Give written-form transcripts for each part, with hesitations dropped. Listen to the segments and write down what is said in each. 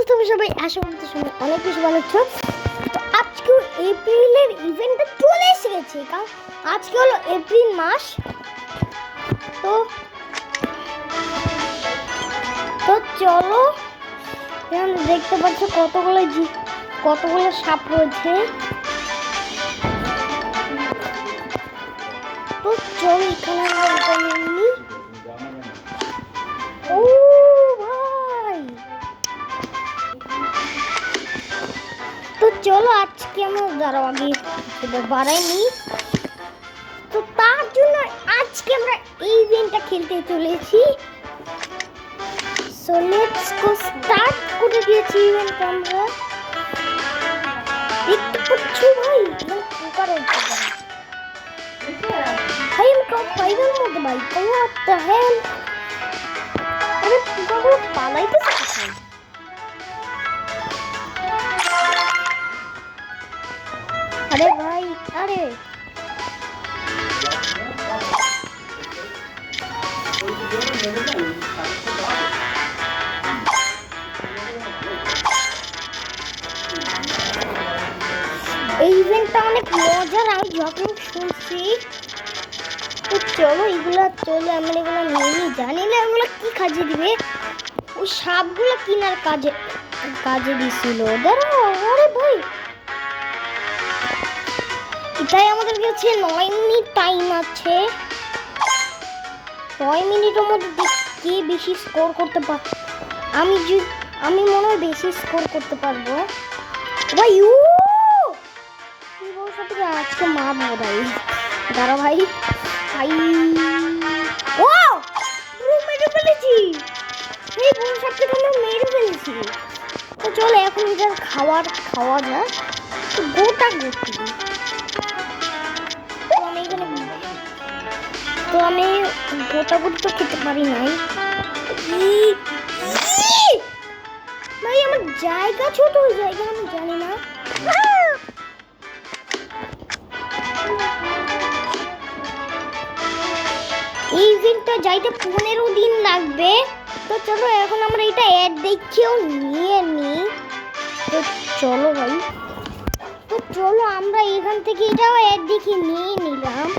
তুমি সবাই আশা করতে সবাই অনেক বেশি ভালো আছো। তো আজকে এপ্রিলের ইভেন্টটা চলে এসে গেছে, কারণ আজকে হলো এপ্রিল মাস। তো তো চলো, এখানে দেখতে পাচ্ছ কতগুলো সাপ রয়েছে। তো চলো এখানে ও ভাই, তো চলো আজকে আমরা দাঁড়াও আগে বাড়াইনি। তো তার জন্য আজকে আমরা এই ইভেন্টটা খেলতে চলেছি। সো লেটস গো, স্টার্ট করে দিয়েছি ইভেন্ট আমরা। দেখতে পাচ্ছ ভাই, পোকার হচ্ছে ভাই, আমি টপ 5 এর মধ্যে ভাই। হোয়াট দ্য হেল, আরে পোকাগুলো পালাইতেছে কোথায়? আরে ভাই, আরে এই ইভেন্টটা অনেক মজার, আমি যখন শুনছি। তো চলো এগুলা চলে, আমরা এগুলো নিয়ে জানি না এগুলো কি কাজে দিবে। ওই সাপগুলো কিনার কাজে দিছিল। দাঁড়াও, আরে ভাই, এটাই আমাদের কাছে 9 মিনিট টাইম আছে। 9 মিনিটের মধ্যে কে বেশি স্কোর করতে পার। আমি মনে হয় বেশি স্কোর করতে পারবো ভাই। আজকে মারবো ভাই, দাঁড়া ভাই। ভাই ও পুরো মেরে ফেলেছি, এই বড় সাপকে তো আমরা মেরে ফেলেছি। তো চলো এখন এটার খাওয়া যাক গোটা গোটি। তো আমি গোটা গোটি তো খেতে পারি নাই ভাই, আমার জায়গা ছোট, জায়গা আমি জানি না। এই ইভেন্টটা যাইতে 15 দিন লাগবে। তো চলো এখন আমরা এটা অ্যাড দেখেও নিয়ে নিই। তো চলো ভাই, তো চলো আমরা এখান থেকে এটাও অ্যাড দেখে নিয়ে নিলাম।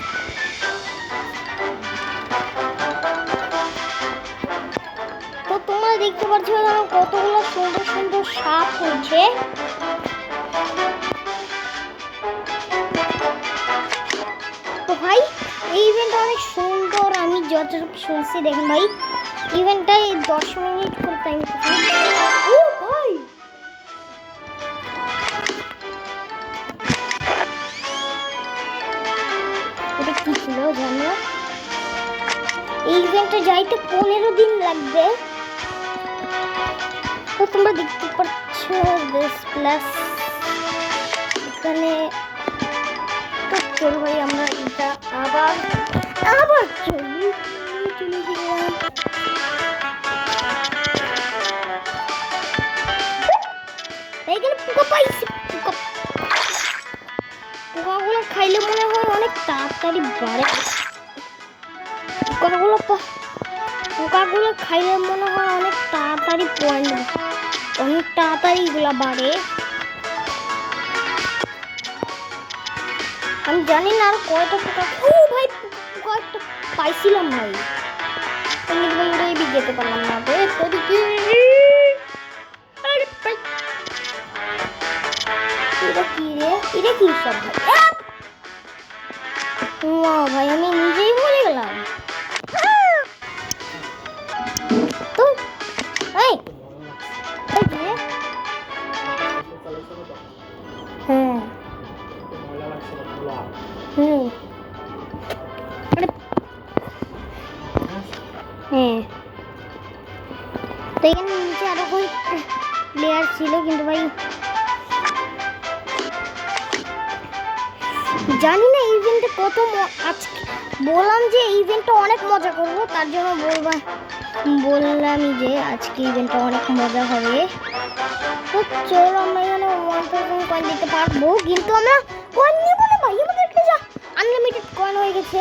তো তোমরা দেখতে পাচ্ছ কতগুলো সুন্দর সুন্দর সাপ হচ্ছে। তো ভাই এই ইভেন্টটা অনেক সুন্দর, আমি যতটুকু শুনছি। দেখেন ভাই, ইভেন্টটাই 10 মিনিট করে টাইম। ও ভাই, এটা কি ছিল জানো? এই ইভেন্টটা যাইতে 15 দিন লাগবে। তো তোমরা দেখতে পাচ্ছ বেস প্লাস এখানে। তো চলো ভাই আমরা এটা আবার চলে গেলাম। এইখানে পোকা পাইছি। পোকাগুলো খাইলে মনে হয় অনেক তাড়াতাড়ি বাড়ে। পোকাগুলো খাইলে মনে হয় অনেক তাড়াতাড়ি পয়েন্ট, অনেক তাড়াতাড়ি এগুলা বাড়ে। আমি জানি না আর কয়টা পোকা। ও ভাই, পোকা একটা পাইছিলাম ভাই, আমি একদম যেতে পারলাম না। এটা কি সব ভাই? ভাই আমি নিজেই মরে গেলাম। তো হ্যাঁ, তো এখানে নিচে আরো কয়েকটা প্লেয়ার ছিল, কিন্তু ভাই জানি না ইভেন্টে কত। আজকে বললাম যে ইভেন্টটা অনেক মজা করবো, তার জন্য বললামই যে আজকে ইভেন্টটা অনেক মজা হবে। তো চলো আমরা এখানে 1000 কয়েন দিতে পারবো, কিন্তু আমরা কয়েন নিব না ভাই, আমাদের যা আনলিমিটেড কয়েন হয়ে গেছে।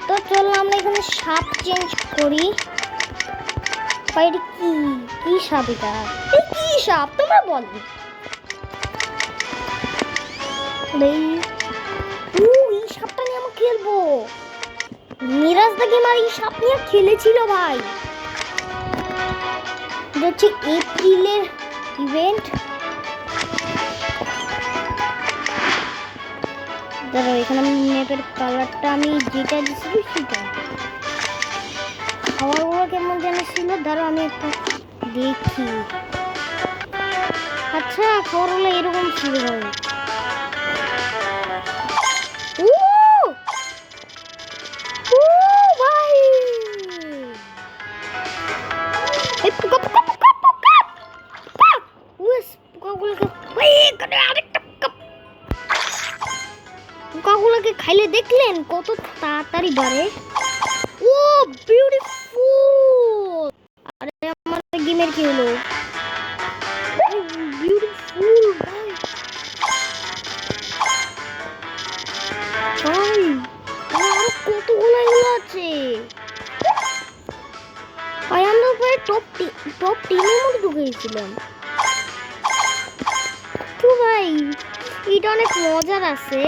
তো চলো আমরা এখানে সাপ চেঞ্জ করি। কি সাপ? এটা সাপ তোমরা বলো ভাই। এই সাপটা নিয়ে আমি খেলবো। মিরাজ দা গেমার এই সাপ নিয়ে খেলেছিল ভাই। এটা হচ্ছে এপ্রিলের ইভেন্ট। ধরো এখানে আমি ম্যাপের কালারটা আমি যেটা দিচ্ছি সেটা। খাবারগুলো কেমন যেন ছিল, ধরো আমি একটু দেখি। আচ্ছা খাবারগুলো এরকম ছিল ভাই। ও ও ভাই এই পোকা পোকা পোকা পোকা পোকা উস পোকাগুলোকে ভাই এখানে আরেকটা পোকাগুলোকে খাইলে দেখলেন কত তাড়াতাড়ি বাড়ে। ও বিউটিফুল। আরে আমার গেমের কি হলো? বিউটিফুল ভাই ভাই আরো কতগুলো এগুলো আছে ভাই। আমরা উপরে টপ 10-এর মধ্যে ঢুকে গেছিলাম তো ভাই। এটা অনেক মজার আছে।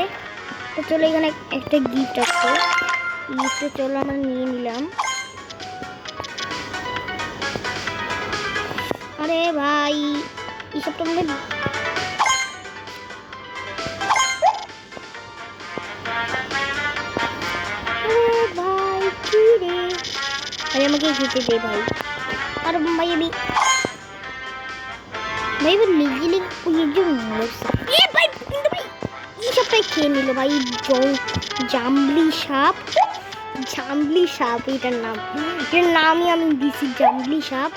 তো চলো এখানে একটা গিফট আছে, গিফটটা চলো আমরা নিয়ে নিলাম। আরে ভাই এইসব তো আমাদের ভাই কি রে ভাই আমাকে খেতে দে ভাই। আর ভাই আমি ভাই লিগি লিগি ওই যে এ ভাই কিন্তু ভাই এই সাপটাই খেয়ে নিল ভাই। জাম্বলি সাপ, জাম্বলি সাপ এটার নাম। এটার নামই আমি দিছি জাম্বলি সাপ।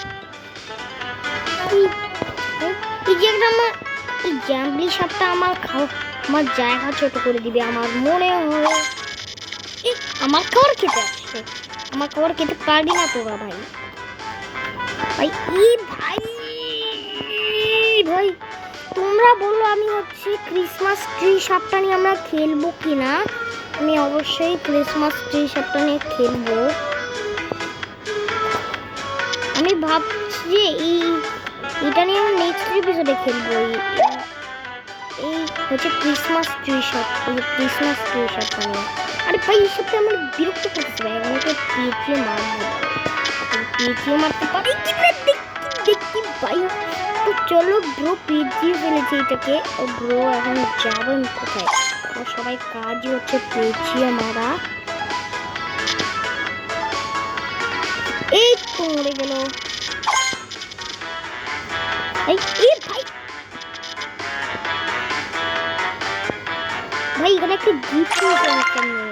এই যে একটা আমার এই জাম্বলি সাপটা আমার আমার জায়গা ছোট করে দিবে আমার মনে হয়। আমার খাবার খেতে আসছে, আমার খাবার খেতে পারবি না তোরা ভাই। ভাই ভাই ভাই তোমরা বলো আমি হচ্ছে ক্রিসমাস ট্রি সাপটা নিয়ে আমরা খেলবো কিনা। আমি অবশ্যই ক্রিসমাস ট্রি সাপটা নিয়ে খেলবো। আমি ভাবছি যে এটা নিয়ে আমরা নেক্সট এপিসোডে খেলবো। এই হচ্ছে ক্রিসমাস ট্রি সাপ, ক্রিসমাস ট্রি সাপটা নিয়ে। আরে ভাই এই সাপটা আমার বিরক্ত করতেছে ভাই। আমাকে পেঁচিয়ে মারবো, পেঁচিয়ে মারতে পারি কি না দেখি ভাই। তো চলো ব্রো পেঁচিয়ে ফেলেছি এটাকে। ও ব্রো এখন যাবেন কোথায়? ও সবাই কাজই হচ্ছে পেঁচিয়ে মারা। এই তো মরে গেল ভাই। ভাই ভাই এখানে একটা গিফট আছে আমার সামনে।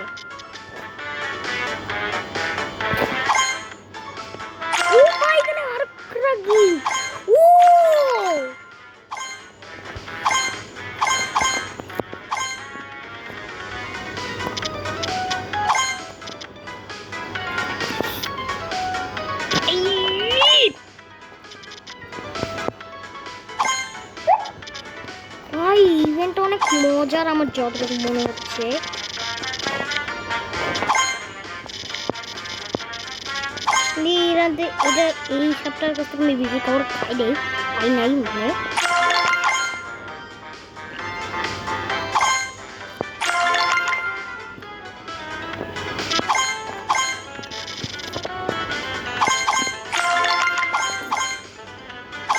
ও ভাই এখানে আরেকটা গিফট। ও ভাই ইভেন্টটা অনেক মজার আমার যতটুকু মনে হচ্ছে। এটা এই সপ্তাহের কাছ থেকে আমি বেশি খাবার খাই নাই মানে।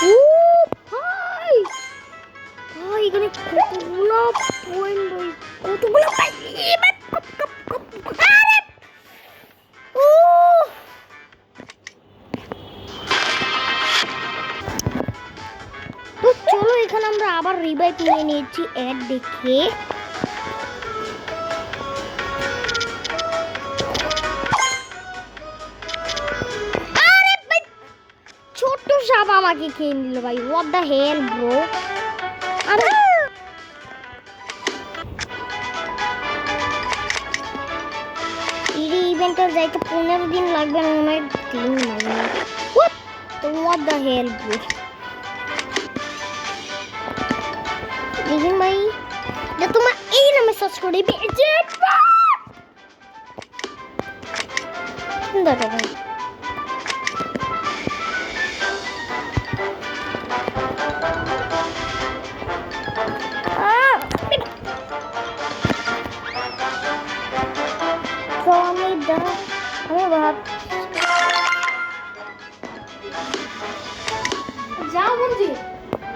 ও ভাই ভাই এখানে কতগুলো পয়েন্ট ভাই, কতগুলো ভাই। ও তো চলো এখানে আমরা আবার রিভাইভ নিয়ে নিয়েছি অ্যাড দেখে। আরে ভাই ছোট্ট সাপ আমাকে খেয়ে নিল ভাই। What the hell bro. আরে এই ইভেন্টটা যাইতে 15 দিন লাগবে না মনে হয়, 3 লাগবে। What the hell bro. দেখুন ভাই যে তোমার এই নামে সার্চ করে পেয়েছে দেখো ভাই।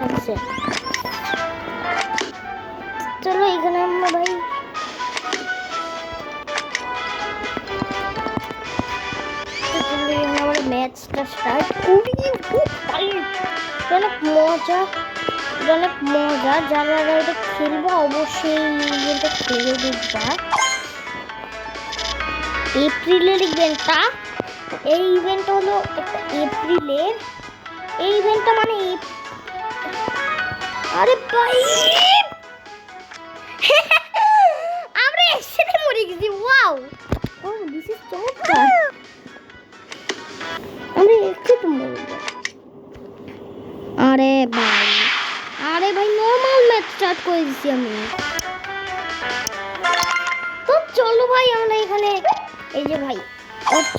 আচ্ছা চলো এখানে আমরা ভাই ম্যাচটা স্টার্ট করি। অনেক মজা যারা এটা খেলবো অবশ্যই এটা খেলে দেখবা। এপ্রিলের ইভেন্টটা এই ইভেন্টটা হলো এপ্রিলের এই ইভেন্টটা মানে আরে ভাই আমরা একসাথে মরে গেছি। ওয়াও ও দিস ইজ চমৎকার। আমরা একসাথে মরে গেছি। আরে ভাই নরমাল ম্যাচ স্টার্ট করে দিছি আমি। তো চলো ভাই আমরা এখানে এই যে ভাই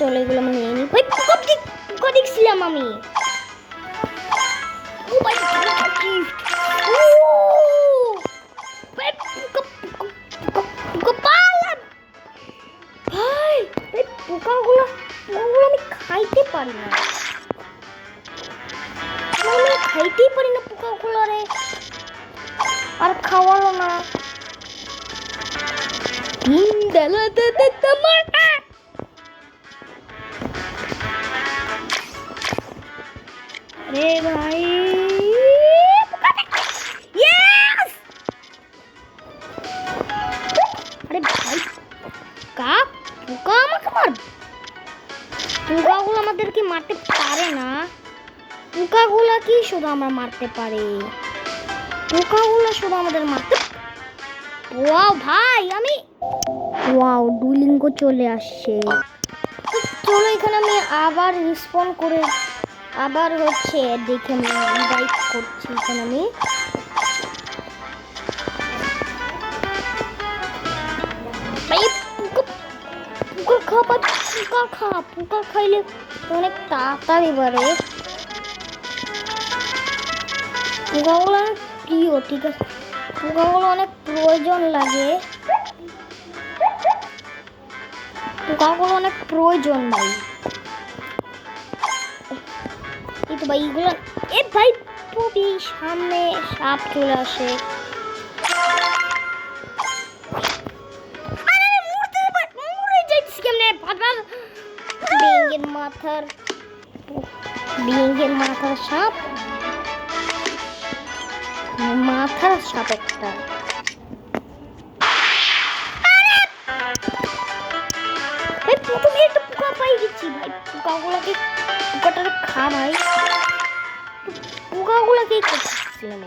চলো এগুলো আমি নিয়ে নিই। ভাই পোকা দেখছিলাম আমি। ও ভাই পোকাগুলো আমি খাইতে পারি না। খাইতেই পারি না পোকাগুলো রে। আর খাওয়ালো না। রে ভাই আরে ভাই পোকা আমাকে মারবে। পোকাগুলো আমাদেরকে মারতে পারে না। পোকাগুলো কি শুধু আমরা মারতে পারি। পোকাগুলো শুধু আমাদের মারতে। ওয়াও ভাই আমি ওয়াও ডুলিঙ্গ চলে আসছে। চলো এখানে আমি আবার রিসপন্ড করে আবার হচ্ছে দেখে আমি ইনভাইট করছি। এখানে আমি পোকা খাইলে অনেক তাড়াতাড়ি বাড়ে। পোকাগুলো প্রিয় ঠিক আছে। পোকাগুলো অনেক প্রয়োজন লাগে। পোকাগুলো অনেক প্রয়োজন ভাই। এই তো ভাই এগুলো ভাই খুবই সামনে সাপ চলে আসে। বিঙ্গের মাথার সাপ একটা। প্রথমে একটা পোকা পাই গেছি ভাই। পোকাটারে খা ভাই। পোকাগুলোকে করতেছিলাম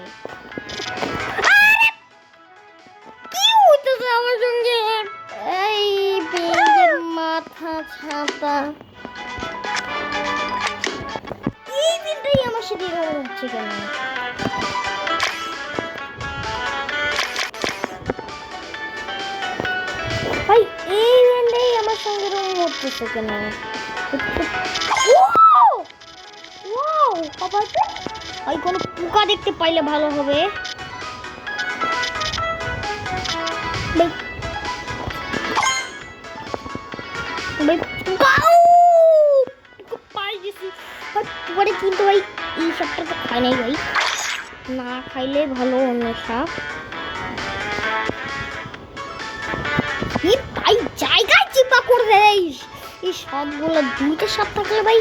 কি হইতেছে আমার সঙ্গে। এই বিঙ্গের মাথা ছাতা এই দিনটাই আমার সাথে এরকম হচ্ছে কেন। ভাই এই দিনটাই আমার সঙ্গে এরকম হচ্ছে কেন। ভাই কোনো পোকা দেখতে পাইলে ভালো হবে। কিন্তু ভাই এই সাপটা তো খাই নাই ভাই। না খাইলে ভালো অন্য সাপ। ভাই জায়গায় চিপা করে দেয় এই সবগুলো। দুইটা সাপ থাকলে ভাই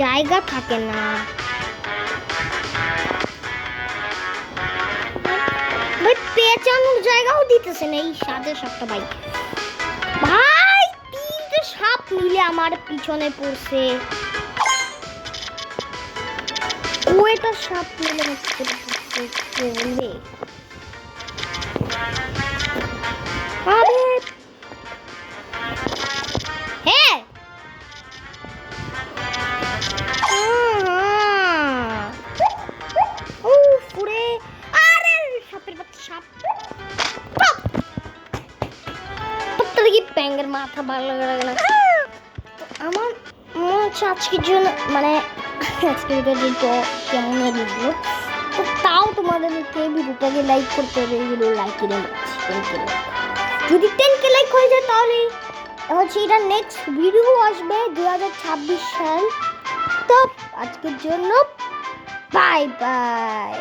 জায়গা থাকে না। ভাই পেঁচানোর জায়গাও দিতেছে না এই সাদের সাপটা ভাই। ভাই তিনটে সাপ মিলে আমার পিছনে পড়ছে। ওইটা সাপ মিলে পড়ছে। হ্যাঁ ব্যাঙের মাথা ভালো লাগে না আমার মনে হচ্ছে আজকের জন্য মানে আজকের ভিডিওটা কেমন লাগলো। তো তাও তোমাদেরকে ভিডিওটাকে লাইক করতে হবে। এগুলো লাইক করে যদি 10K লাইক হয়ে যায় তাহলে হচ্ছে এটা নেক্সট ভিডিও আসবে 2026 সাল। তো আজকের জন্য বাই বাই।